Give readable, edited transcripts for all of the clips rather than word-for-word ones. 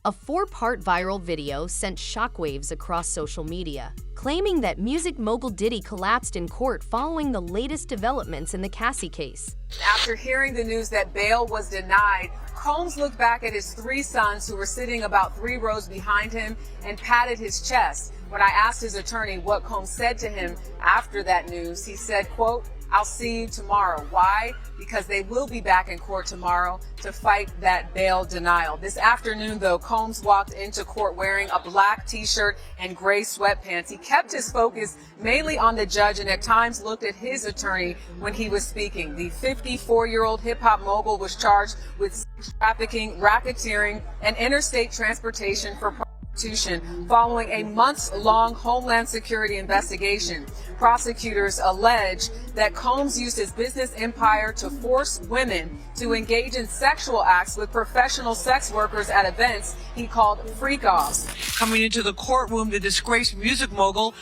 A 4-part viral video sent shockwaves across social media, claiming that music mogul Diddy collapsed in court following the latest developments in the Cassie case. After hearing the news that bail was denied, Combs looked back at his 3 sons who were sitting about 3 rows behind him and patted his chest. When I asked his attorney what Combs said to him after that news, he said, quote, "I'll see you tomorrow." Why? Because they will be back in court tomorrow to fight that bail denial. This afternoon, though, Combs walked into court wearing a black t-shirt and gray sweatpants. He kept his focus mainly on the judge and at times looked at his attorney when he was speaking. The 54-year-old hip-hop mogul was charged with sex trafficking, racketeering, and interstate transportation for prostitution following a months-long Homeland Security investigation. Prosecutors allege that Combs used his business empire to force women to engage in sexual acts with professional sex workers at events he called freak-offs. Coming into the courtroom, the disgraced music mogul,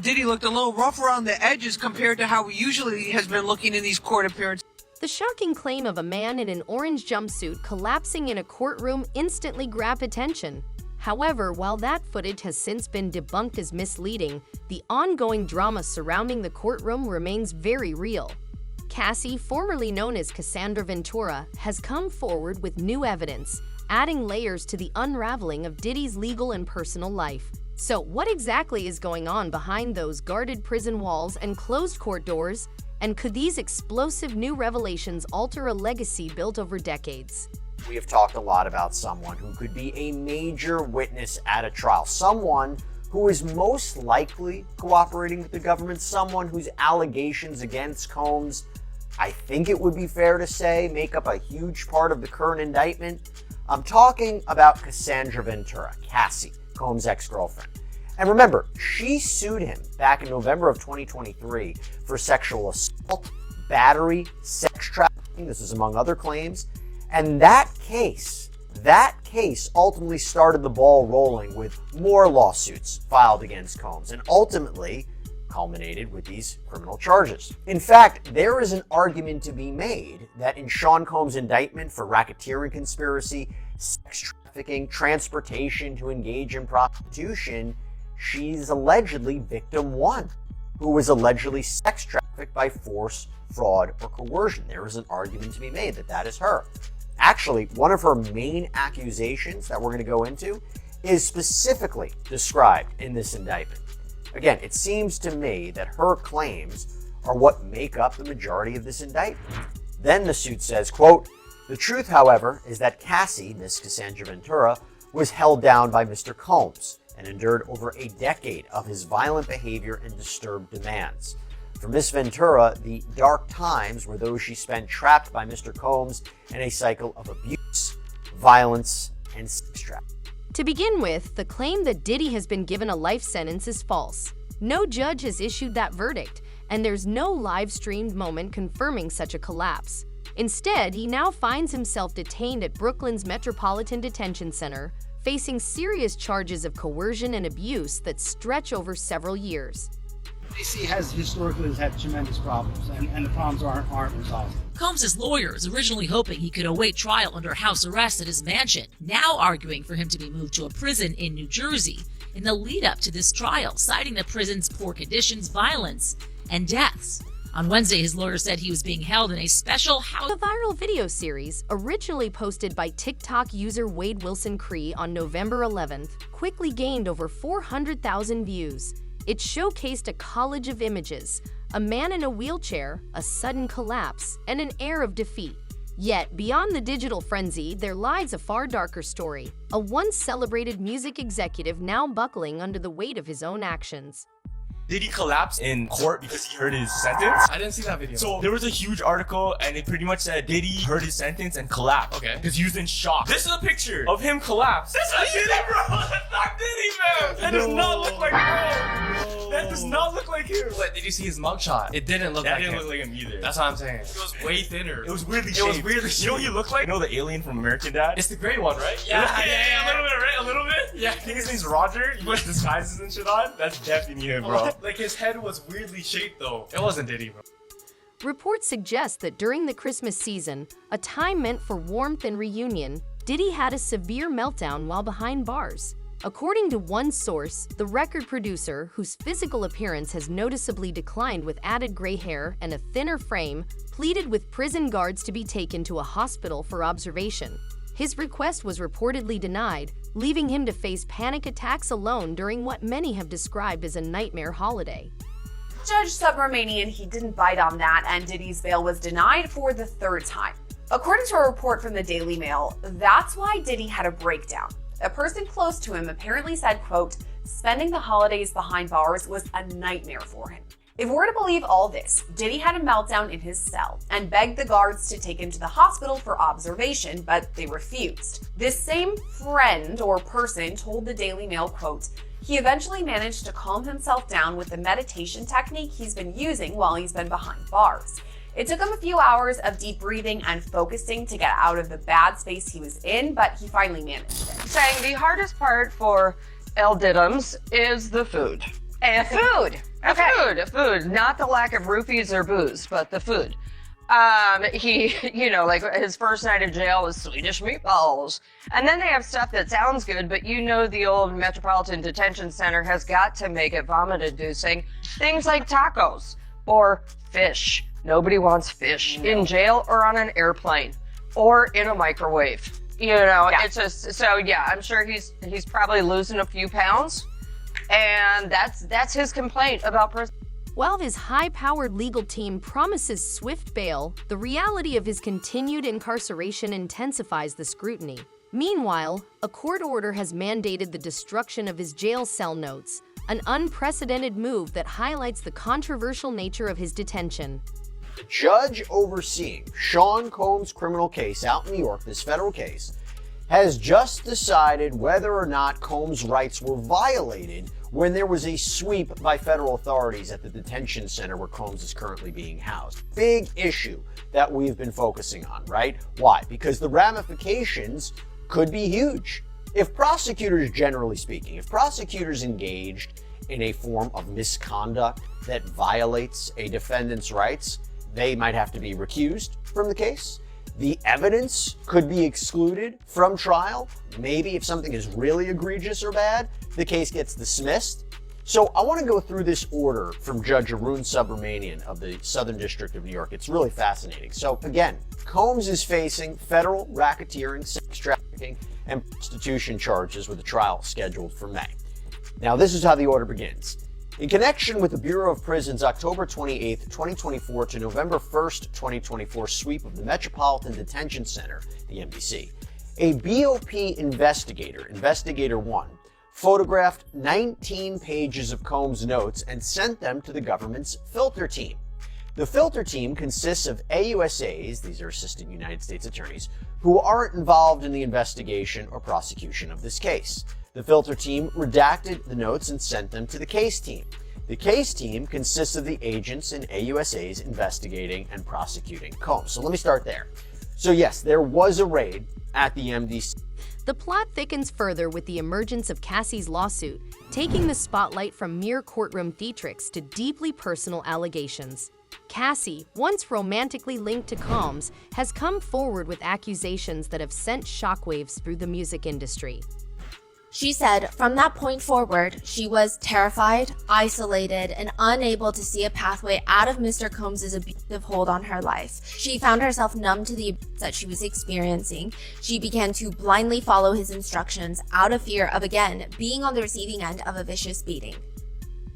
Diddy looked a little rough around the edges compared to how he usually has been looking in these court appearances. The shocking claim of a man in an orange jumpsuit collapsing in a courtroom instantly grabbed attention. However, while that footage has since been debunked as misleading, the ongoing drama surrounding the courtroom remains very real. Cassie, formerly known as Cassandra Ventura, has come forward with new evidence, adding layers to the unraveling of Diddy's legal and personal life. So, what exactly is going on behind those guarded prison walls and closed court doors? And could these explosive new revelations alter a legacy built over decades? We have talked a lot about someone who could be a major witness at a trial, someone who is most likely cooperating with the government, someone whose allegations against Combs, I think it would be fair to say, make up a huge part of the current indictment. I'm talking about Cassandra Ventura, Cassie, Combs' ex-girlfriend. And remember, she sued him back in November of 2023 for sexual assault, battery, sex trafficking. This is among other claims. And that case ultimately started the ball rolling with more lawsuits filed against Combs and ultimately culminated with these criminal charges. In fact, there is an argument to be made that in Sean Combs' indictment for racketeering conspiracy, sex trafficking, transportation to engage in prostitution, she's allegedly victim 1, who was allegedly sex trafficked by force, fraud, or coercion. There is an argument to be made that that is her. Actually, one of her main accusations that we're going to go into is specifically described in this indictment. Again, it seems to me that her claims are what make up the majority of this indictment. Then the suit says, quote, "The truth, however, is that Cassie, Miss Cassandra Ventura, was held down by Mr. Combs and endured over a decade of his violent behavior and disturbed demands. For Miss Ventura, the dark times were those she spent trapped by Mr. Combs in a cycle of abuse, violence, and sex trafficking." To begin with, the claim that Diddy has been given a life sentence is false. No judge has issued that verdict, and there's no live-streamed moment confirming such a collapse. Instead, he now finds himself detained at Brooklyn's Metropolitan Detention Center, facing serious charges of coercion and abuse that stretch over several years. DC has historically had tremendous problems, and the problems aren't resolved. Combs' lawyers originally hoping he could await trial under house arrest at his mansion, now arguing for him to be moved to a prison in New Jersey in the lead-up to this trial, citing the prison's poor conditions, violence, and deaths. On Wednesday, his lawyer said he was being held in a special house. The viral video series, originally posted by TikTok user Wade Wilson Cree on November 11th, quickly gained over 400,000 views. It showcased a collage of images, a man in a wheelchair, a sudden collapse, and an air of defeat. Yet, beyond the digital frenzy, there lies a far darker story. A once celebrated music executive now buckling under the weight of his own actions. Diddy collapsed in court because he heard his sentence. I didn't see that video. So there was a huge article and it pretty much said Diddy heard his sentence and collapsed. Okay. Because he was in shock. This is a picture of him collapse. That's not Diddy, bro. That's not Diddy, man. That does not look like him. That does not look like him. But did you see his mugshot? It didn't look That like didn't him. look like him either. That's what I'm saying. It was way thinner. It was weirdly It shaped. was weirdly You know what he looked like? You know the alien from American Dad? It's the gray one, right? Yeah, a little bit, right? A little bit? Yeah. I think his name's Roger. He puts disguises and shit on. That's definitely him, bro. Like his head was weirdly shaped though. It wasn't Diddy, bro. Reports suggest that during the Christmas season, a time meant for warmth and reunion, Diddy had a severe meltdown while behind bars. According to one source, the record producer, whose physical appearance has noticeably declined with added gray hair and a thinner frame, pleaded with prison guards to be taken to a hospital for observation. His request was reportedly denied, leaving him to face panic attacks alone during what many have described as a nightmare holiday. Judge Subramanian, he didn't bite on that, and Diddy's bail was denied for the third time. According to a report from the Daily Mail, that's why Diddy had a breakdown. A person close to him apparently said, quote, spending the holidays behind bars was a nightmare for him. If we're to believe all this, Diddy had a meltdown in his cell and begged the guards to take him to the hospital for observation, but they refused. This same friend or person told the Daily Mail, quote, he eventually managed to calm himself down with the meditation technique he's been using while he's been behind bars. It took him a few hours of deep breathing and focusing to get out of the bad space he was in, but he finally managed it. Saying the hardest part for El Diddums is the food. And food. Okay. Food. Not the lack of roofies or booze, but the food. He, like his first night of jail was Swedish meatballs. And then they have stuff that sounds good, but the old Metropolitan Detention Center has got to make it vomit-inducing. Things like tacos or fish. Nobody wants fish in jail or on an airplane or in a microwave. It's just, I'm sure he's probably losing a few pounds. And that's his complaint about prison. While his high-powered legal team promises swift bail, the reality of his continued incarceration intensifies the scrutiny. Meanwhile, a court order has mandated the destruction of his jail cell notes, an unprecedented move that highlights the controversial nature of his detention. The judge overseeing Sean Combs' criminal case out in New York, this federal case, has just decided whether or not Combs' rights were violated when there was a sweep by federal authorities at the detention center where Combs is currently being housed. Big issue that we've been focusing on, right? Why? Because the ramifications could be huge. If prosecutors, generally speaking, if prosecutors engaged in a form of misconduct that violates a defendant's rights, they might have to be recused from the case. The evidence could be excluded from trial. Maybe if something is really egregious or bad, the case gets dismissed. So I want to go through this order from Judge Arun Subramanian of the Southern District of New York. It's really fascinating. So again, Combs is facing federal racketeering, sex trafficking, and prostitution charges with a trial scheduled for May. Now, this is how the order begins. In connection with the Bureau of Prisons' October 28, 2024 to November 1st, 2024 sweep of the Metropolitan Detention Center, the MDC, a BOP investigator, Investigator 1, photographed 19 pages of Combs' notes and sent them to the government's filter team. The filter team consists of AUSAs, these are Assistant United States Attorneys, who aren't involved in the investigation or prosecution of this case. The filter team redacted the notes and sent them to the case team. The case team consists of the agents and AUSAs investigating and prosecuting Combs. So let me start there. So yes, there was a raid at the MDC. The plot thickens further with the emergence of Cassie's lawsuit, taking the spotlight from mere courtroom theatrics to deeply personal allegations. Cassie, once romantically linked to Combs, has come forward with accusations that have sent shockwaves through the music industry. She said from that point forward, she was terrified, isolated, and unable to see a pathway out of Mr. Combs' abusive hold on her life. She found herself numb to the abuse that she was experiencing. She began to blindly follow his instructions out of fear of, again, being on the receiving end of a vicious beating.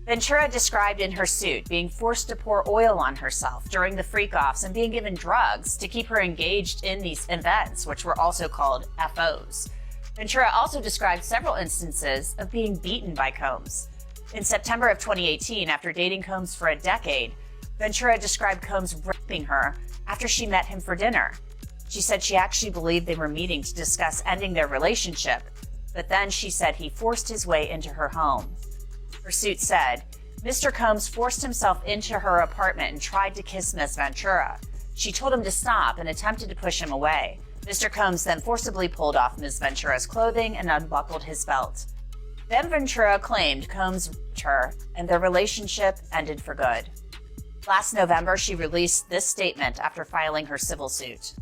Ventura described in her suit being forced to pour oil on herself during the freak-offs and being given drugs to keep her engaged in these events, which were also called FOs. Ventura also described several instances of being beaten by Combs. In September of 2018, after dating Combs for a decade, Ventura described Combs raping her after she met him for dinner. She said she actually believed they were meeting to discuss ending their relationship, but then she said he forced his way into her home. Her suit said, Mr. Combs forced himself into her apartment and tried to kiss Ms. Ventura. She told him to stop and attempted to push him away. Mr. Combs then forcibly pulled off Ms. Ventura's clothing and unbuckled his belt. Then Ventura claimed Combs raped her, and their relationship ended for good. Last November, she released this statement after filing her civil suit.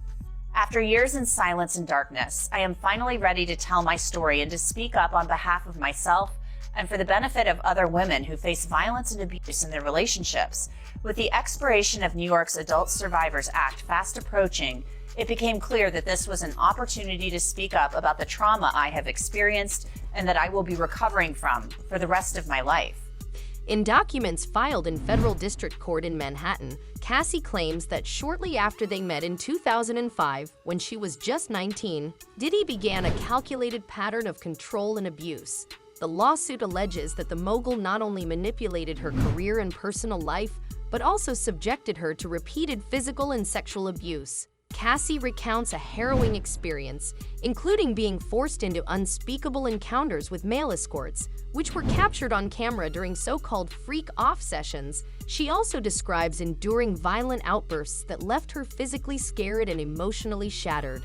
After years in silence and darkness, I am finally ready to tell my story and to speak up on behalf of myself and for the benefit of other women who face violence and abuse in their relationships. With the expiration of New York's Adult Survivors Act fast approaching, it became clear that this was an opportunity to speak up about the trauma I have experienced and that I will be recovering from for the rest of my life. In documents filed in federal district court in Manhattan, Cassie claims that shortly after they met in 2005, when she was just 19, Diddy began a calculated pattern of control and abuse. The lawsuit alleges that the mogul not only manipulated her career and personal life, but also subjected her to repeated physical and sexual abuse. Cassie recounts a harrowing experience, including being forced into unspeakable encounters with male escorts, which were captured on camera during so-called freak-off sessions. She also describes enduring violent outbursts that left her physically scared and emotionally shattered.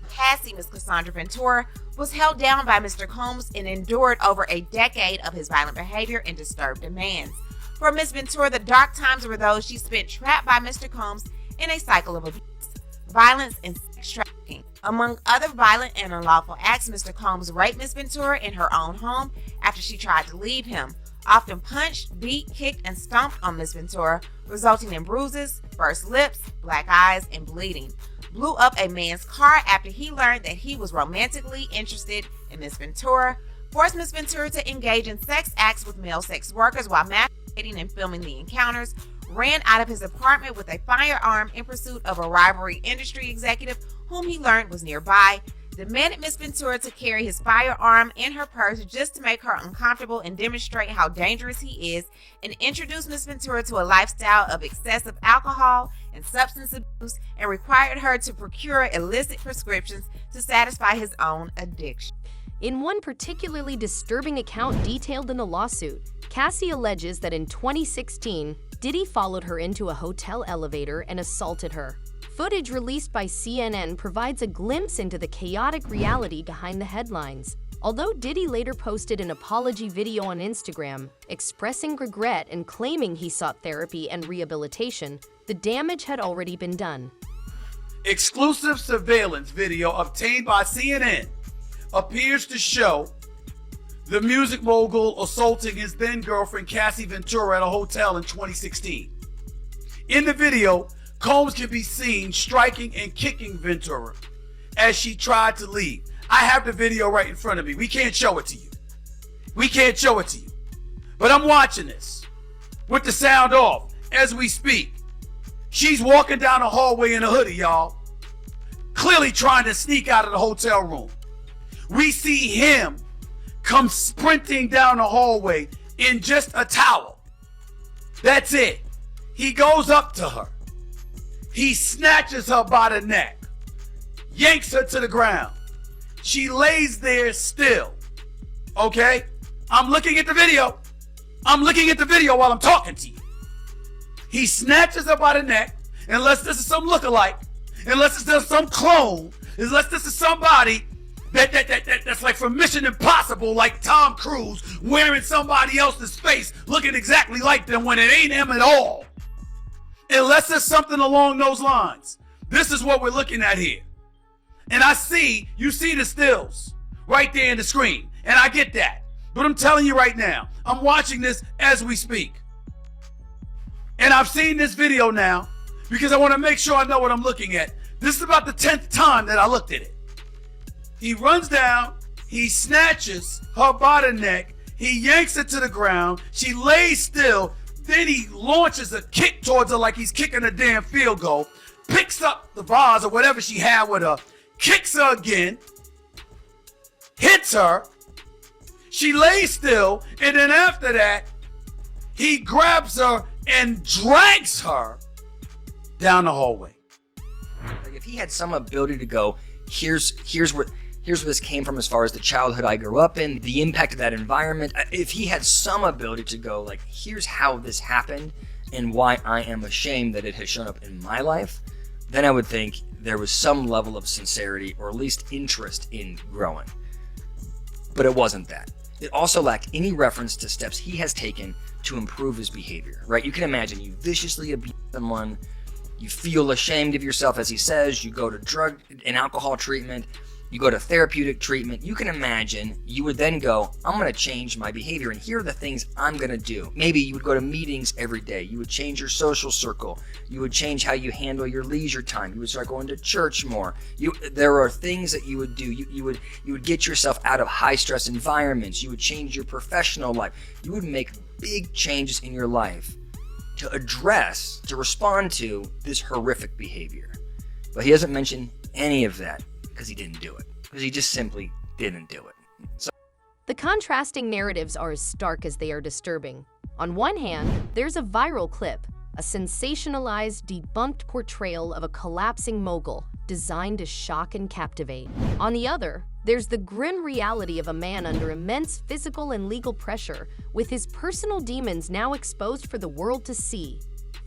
Cassie, Ms. Cassandra Ventura, was held down by Mr. Combs and endured over a decade of his violent behavior and disturbed demands. For Ms. Ventura, the dark times were those she spent trapped by Mr. Combs in a cycle of abuse, violence, and sex trafficking. Among other violent and unlawful acts, Mr. Combs raped Ms. Ventura in her own home after she tried to leave him, often punched, beat, kicked, and stomped on Ms. Ventura, resulting in bruises, burst lips, black eyes, and bleeding. Blew up a man's car after he learned that he was romantically interested in Ms. Ventura, forced Ms. Ventura to engage in sex acts with male sex workers while masturbating and filming the encounters, ran out of his apartment with a firearm in pursuit of a rivalry industry executive whom he learned was nearby, demanded Ms. Ventura to carry his firearm in her purse just to make her uncomfortable and demonstrate how dangerous he is, and introduced Ms. Ventura to a lifestyle of excessive alcohol and substance abuse, and required her to procure illicit prescriptions to satisfy his own addiction. In one particularly disturbing account detailed in the lawsuit, Cassie alleges that in 2016, Diddy followed her into a hotel elevator and assaulted her. Footage released by CNN provides a glimpse into the chaotic reality behind the headlines. Although Diddy later posted an apology video on Instagram, expressing regret and claiming he sought therapy and rehabilitation, the damage had already been done. Exclusive surveillance video obtained by CNN appears to show the music mogul assaulting his then-girlfriend Cassie Ventura at a hotel in 2016. In the video, Combs can be seen striking and kicking Ventura as she tried to leave. I have the video right in front of me. We can't show it to you. We can't show it to you. But I'm watching this with the sound off as we speak. She's walking down the hallway in a hoodie, y'all, clearly trying to sneak out of the hotel room. We see him come sprinting down the hallway in just a towel. That's it. He goes up to her. He snatches her by the neck, yanks her to the ground. She lays there still. Okay? I'm looking at the video. I'm looking at the video while I'm talking to you. He snatches her by the neck, unless this is some lookalike, unless this is some clone, unless this is somebody that's like from Mission Impossible, like Tom Cruise, wearing somebody else's face, looking exactly like them when it ain't him at all. Unless there's something along those lines. This is what we're looking at here. And you see the stills right there in the screen. And I get that. But I'm telling you right now, I'm watching this as we speak. And I've seen this video now because I want to make sure I know what I'm looking at. This is about the 10th time that I looked at it. He runs down, he snatches her by the neck, he yanks her to the ground, she lays still, then he launches a kick towards her like he's kicking a damn field goal, picks up the vase or whatever she had with her, kicks her again, hits her, she lays still, and then after that, he grabs her and drags her down the hallway. Like if he had some ability to go, here's where this came from as far as the childhood I grew up in, the impact of that environment. If he had some ability to go, like, here's how this happened and why I am ashamed that it has shown up in my life, then I would think there was some level of sincerity or at least interest in growing. But it wasn't that. It also lacked any reference to steps he has taken to improve his behavior, right? You can imagine you viciously abuse someone, You feel ashamed of yourself, as he says. You go to drug and alcohol treatment. You go to therapeutic treatment. You can imagine you would then go, I'm going to change my behavior, and here are the things I'm going to do. Maybe you would go to meetings every day. You would change your social circle. You would change how you handle your leisure time. You would start going to church more. There are things that you would do. You would get yourself out of high stress environments. You would change your professional life. You would make big changes in your life to respond to this horrific behavior. But he doesn't mention any of that because he didn't do it. Because he just simply didn't do it. So the contrasting narratives are as stark as they are disturbing. On one hand, there's a viral clip, a sensationalized, debunked portrayal of a collapsing mogul designed to shock and captivate. On the other, there's the grim reality of a man under immense physical and legal pressure, with his personal demons now exposed for the world to see.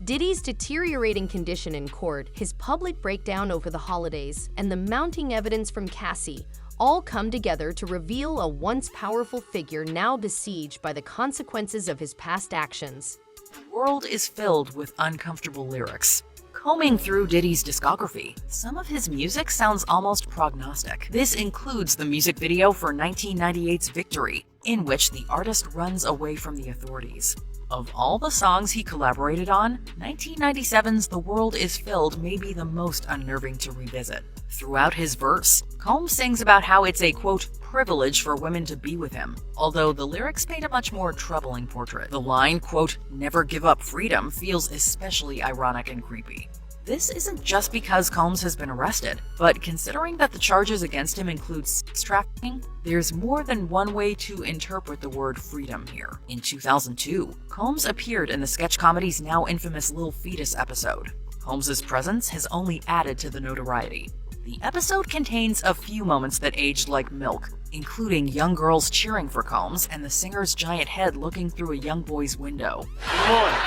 Diddy's deteriorating condition in court, his public breakdown over the holidays, and the mounting evidence from Cassie all come together to reveal a once powerful figure now besieged by the consequences of his past actions. The world is filled with uncomfortable lyrics. Combing through Diddy's discography, some of his music sounds almost prognostic. This includes the music video for 1998's Victory, in which the artist runs away from the authorities. Of all the songs he collaborated on, 1997's The World Is Filled may be the most unnerving to revisit. Throughout his verse, Combs sings about how it's a, quote, privilege for women to be with him, although the lyrics paint a much more troubling portrait. The line, quote, never give up freedom feels especially ironic and creepy. This isn't just because Combs has been arrested, but considering that the charges against him include sex trafficking, there's more than one way to interpret the word freedom here. In 2002, Combs appeared in the sketch comedy's now infamous Lil Fetus episode. Combs' presence has only added to the notoriety. The episode contains a few moments that aged like milk, including young girls cheering for Combs and the singer's giant head looking through a young boy's window. Good morning.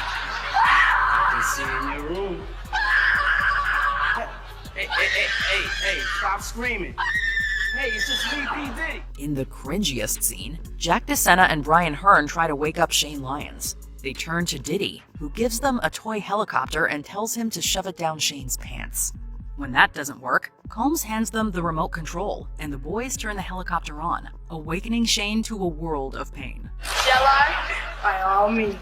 Good to see you in your room. Hey, stop screaming. Hey, it's just me, P. Diddy. In the cringiest scene, Jack DeSena and Brian Hearn try to wake up Shane Lyons. They turn to Diddy, who gives them a toy helicopter and tells him to shove it down Shane's pants. When that doesn't work, Combs hands them the remote control, and the boys turn the helicopter on, awakening Shane to a world of pain. Shall I? By all means.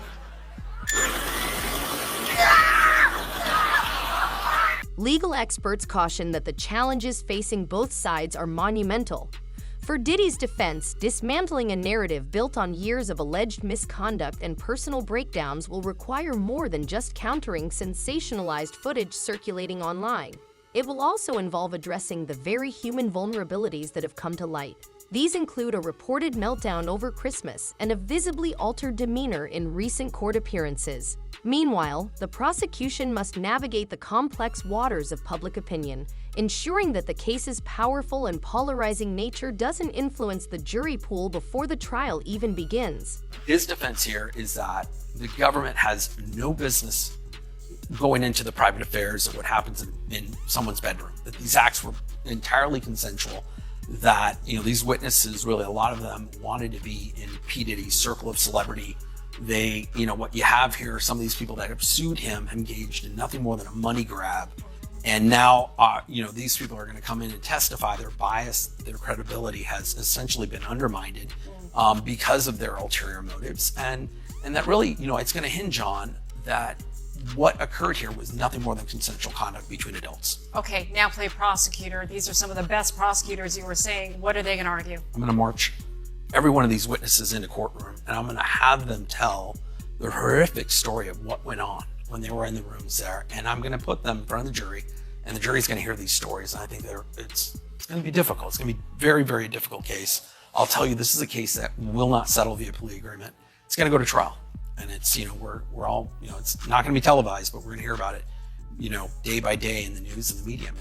Legal experts caution that the challenges facing both sides are monumental. For Diddy's defense, dismantling a narrative built on years of alleged misconduct and personal breakdowns will require more than just countering sensationalized footage circulating online. It will also involve addressing the very human vulnerabilities that have come to light. These include a reported meltdown over Christmas and a visibly altered demeanor in recent court appearances. Meanwhile, the prosecution must navigate the complex waters of public opinion, ensuring that the case's powerful and polarizing nature doesn't influence the jury pool before the trial even begins. His defense here is that the government has no business going into the private affairs of what happens in someone's bedroom, that these acts were entirely consensual, that these witnesses, really a lot of them, wanted to be in P. Diddy's circle of celebrity. They, what you have here, some of these people that have sued him engaged in nothing more than a money grab. And now, these people are going to come in and testify. Their bias, their credibility has essentially been undermined because of their ulterior motives. And that really, it's going to hinge on that what occurred here was nothing more than consensual conduct between adults. Okay, now play prosecutor. These are some of the best prosecutors you were saying. What are they going to argue? I'm going to march every one of these witnesses into courtroom, and I'm going to have them tell the horrific story of what went on when they were in the rooms there. And I'm going to put them in front of the jury, and the jury's going to hear these stories. And I think it's going to be difficult. It's going to be a very, very difficult case. I'll tell you, this is a case that will not settle via plea agreement. It's going to go to trial. And it's, we're all, it's not going to be televised, but we're going to hear about it, day by day in the news and the media.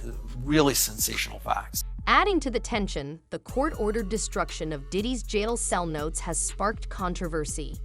Really sensational facts. Adding to the tension, the court-ordered destruction of Diddy's jail cell notes has sparked controversy.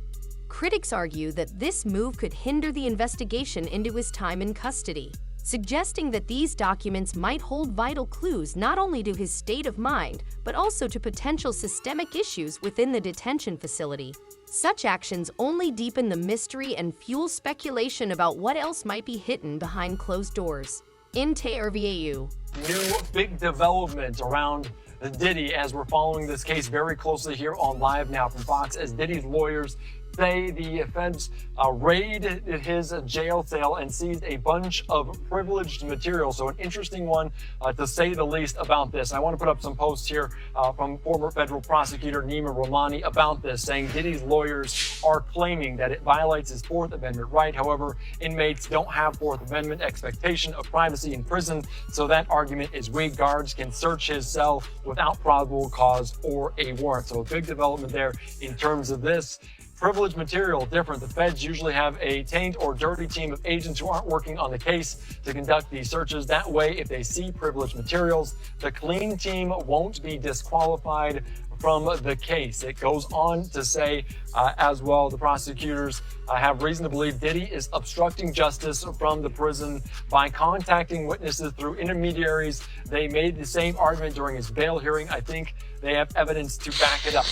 Critics argue that this move could hinder the investigation into his time in custody, suggesting that these documents might hold vital clues not only to his state of mind, but also to potential systemic issues within the detention facility. Such actions only deepen the mystery and fuel speculation about what else might be hidden behind closed doors. In TRVAU. New big development around Diddy as we're following this case very closely here on Live Now from Fox, as Diddy's lawyers say the feds raided his jail cell and seized a bunch of privileged material. So an interesting one to say the least about this. I want to put up some posts here from former federal prosecutor Nima Romani about this, saying Diddy's lawyers are claiming that it violates his Fourth Amendment right. However, inmates don't have Fourth Amendment expectation of privacy in prison, so that argument is weak. Guards can search his cell without probable cause or a warrant. So a big development there in terms of this. Privileged material, different. The feds usually have a taint or dirty team of agents who aren't working on the case to conduct these searches. That way, if they see privileged materials, the clean team won't be disqualified from the case. It goes on to say as well, the prosecutors have reason to believe Diddy is obstructing justice from the prison by contacting witnesses through intermediaries. They made the same argument during his bail hearing. I think they have evidence to back it up.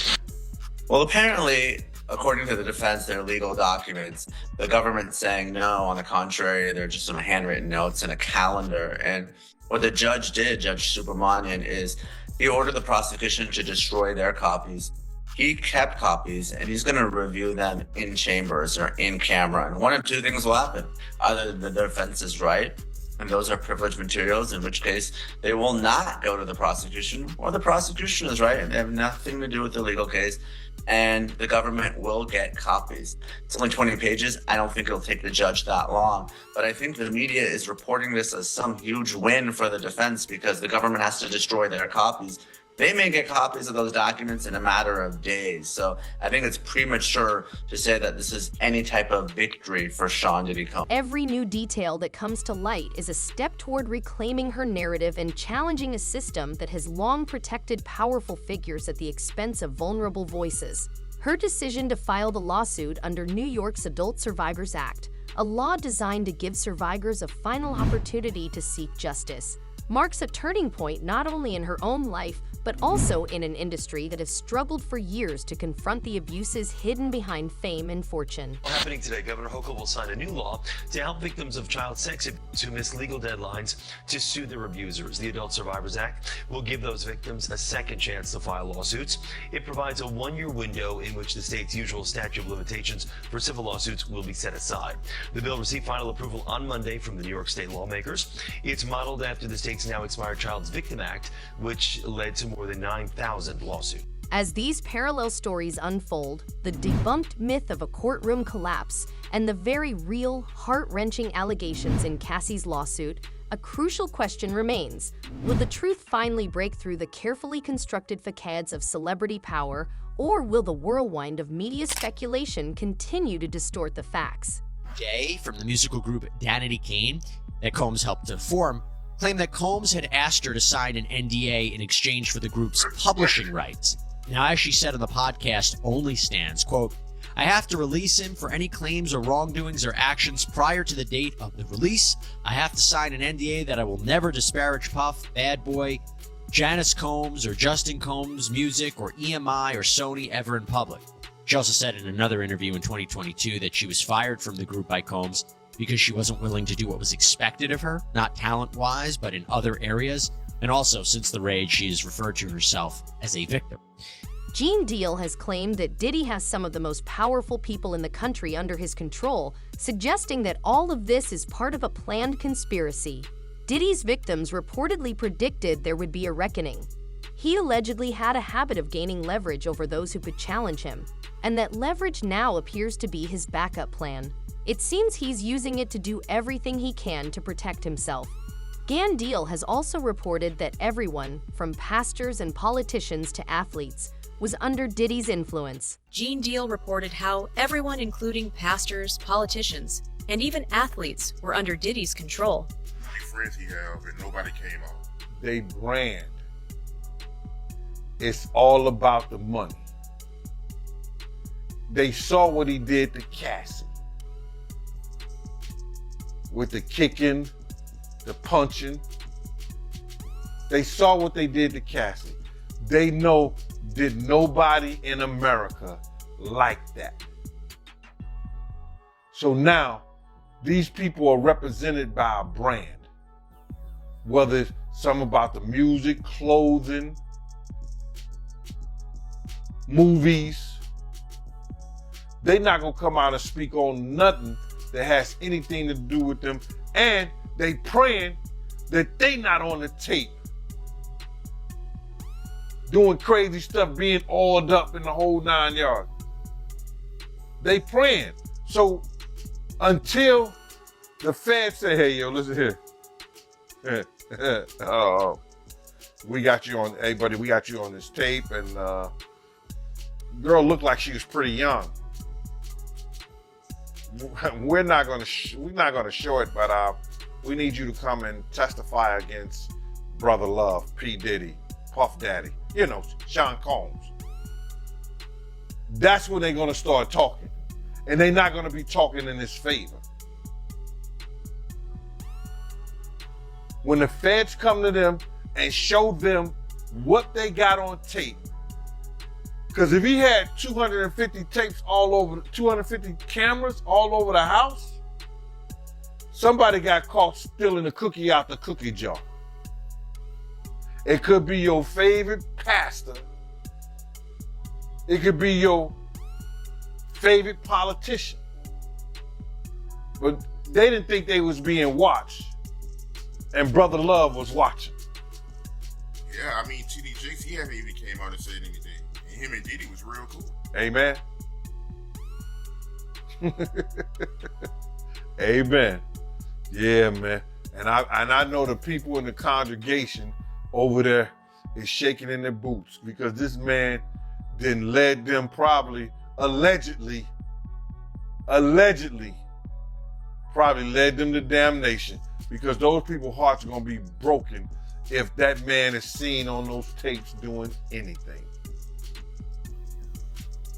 Well, apparently, according to the defense, they're legal documents. The government's saying no, on the contrary, they're just some handwritten notes and a calendar. And what the judge did, Judge Subramanian, is he ordered the prosecution to destroy their copies. He kept copies, and he's going to review them in chambers or in camera. And one of two things will happen. Either the defense is right, and those are privileged materials, in which case they will not go to the prosecution, or the prosecution is right and they have nothing to do with the legal case, and the government will get copies. It's only 20 pages. I don't think it'll take the judge that long, but I think the media is reporting this as some huge win for the defense because the government has to destroy their copies. They may get copies of those documents in a matter of days. So I think it's premature to say that this is any type of victory for Sean Diddy Combs. Every new detail that comes to light is a step toward reclaiming her narrative and challenging a system that has long protected powerful figures at the expense of vulnerable voices. Her decision to file the lawsuit under New York's Adult Survivors Act, a law designed to give survivors a final opportunity to seek justice, marks a turning point not only in her own life, but also in an industry that has struggled for years to confront the abuses hidden behind fame and fortune. Happening today, Governor Hochul will sign a new law to help victims of child sex abuse who miss legal deadlines to sue their abusers. The Adult Survivors Act will give those victims a second chance to file lawsuits. It provides a one-year window in which the state's usual statute of limitations for civil lawsuits will be set aside. The bill received final approval on Monday from the New York State lawmakers. It's modeled after the state's now expired Child's Victim Act, which led to more than 9,000 lawsuits. As these parallel stories unfold, the debunked myth of a courtroom collapse and the very real, heart-wrenching allegations in Cassie's lawsuit, a crucial question remains. Will the truth finally break through the carefully constructed facades of celebrity power, or will the whirlwind of media speculation continue to distort the facts? Day from the musical group Danity Kane that Combs helped to form claimed that Combs had asked her to sign an NDA in exchange for the group's publishing rights. Now, as she said on the podcast, only stands, quote, "I have to release him for any claims or wrongdoings or actions prior to the date of the release. I have to sign an NDA that I will never disparage Puff, Bad Boy, Janice Combs, or Justin Combs' music, or EMI or Sony ever in public." She also said in another interview in 2022 that she was fired from the group by Combs because she wasn't willing to do what was expected of her, not talent-wise, but in other areas. And also, since the raid, she has referred to herself as a victim. Gene Deal has claimed that Diddy has some of the most powerful people in the country under his control, suggesting that all of this is part of a planned conspiracy. Diddy's victims reportedly predicted there would be a reckoning. He allegedly had a habit of gaining leverage over those who could challenge him, and that leverage now appears to be his backup plan. It seems he's using it to do everything he can to protect himself. Gene Deal has also reported that everyone, from pastors and politicians to athletes, was under Diddy's influence. Gene Deal reported how everyone, including pastors, politicians, and even athletes, were under Diddy's control. How many friends he have and nobody came out? They brand. It's all about the money. They saw what he did to Cassie. With the kicking, the punching. They saw what they did to Cassie. They know that nobody in America like that. So now, these people are represented by a brand. Whether it's some about the music, clothing, movies, they're not gonna come out and speak on nothing that has anything to do with them, and they praying that they not on the tape doing crazy stuff, being oiled up in the whole 9 yards. They praying. So until the feds say, hey, yo, listen here. We got you on, hey buddy, we got you on this tape, and girl looked like she was pretty young. We're not gonna show it, but we need you to come and testify against Brother Love, P. Diddy, Puff Daddy, you know, Sean Combs. That's when they're gonna start talking. And they're not gonna be talking in his favor. When the feds come to them and show them what they got on tape, because if he had 250 tapes all over, 250 cameras all over the house, somebody got caught stealing a cookie out the cookie jar. It could be your favorite pastor. It could be your favorite politician. But they didn't think they was being watched. And Brother Love was watching. Yeah, I mean, T.D. Jakes, he hasn't even came out and said anything. And him and Diddy was real cool. Amen. Amen. Yeah, man. And I know the people in the congregation over there is shaking in their boots because this man then led them probably, allegedly probably led them to damnation, because those people's hearts are going to be broken if that man is seen on those tapes doing anything.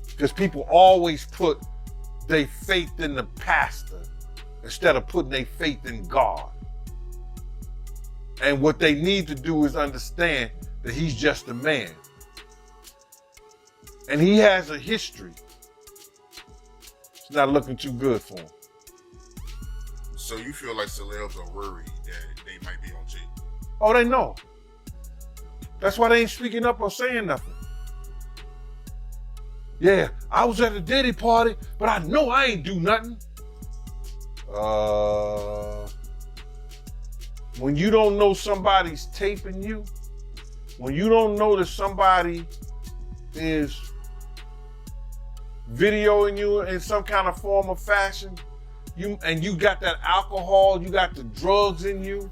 Because people always put their faith in the pastor instead of putting their faith in God. And what they need to do is understand that he's just a man. And he has a history. It's not looking too good for him. So you feel like celebs are worried that they might be on tape? Oh, they know. That's why they ain't speaking up or saying nothing. Yeah, I was at a Diddy party, but I know I ain't do nothing. When you don't know somebody's taping you, when you don't know that somebody is videoing you in some kind of form or fashion, you got that alcohol, you got the drugs in you,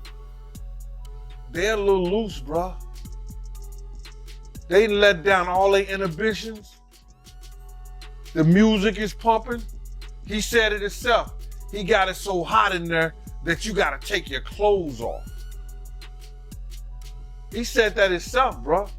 they're a little loose, bruh. They let down all their inhibitions. The music is pumping. He said it himself. He got it so hot in there that you gotta take your clothes off. He said that himself, bruh.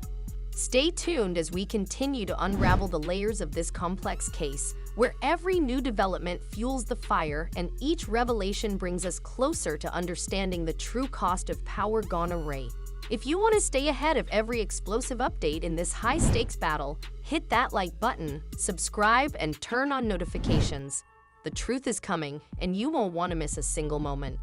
Stay tuned as we continue to unravel the layers of this complex case, where every new development fuels the fire and each revelation brings us closer to understanding the true cost of power gone awry. If you want to stay ahead of every explosive update in this high-stakes battle, hit that like button, subscribe, and turn on notifications. The truth is coming, and you won't want to miss a single moment.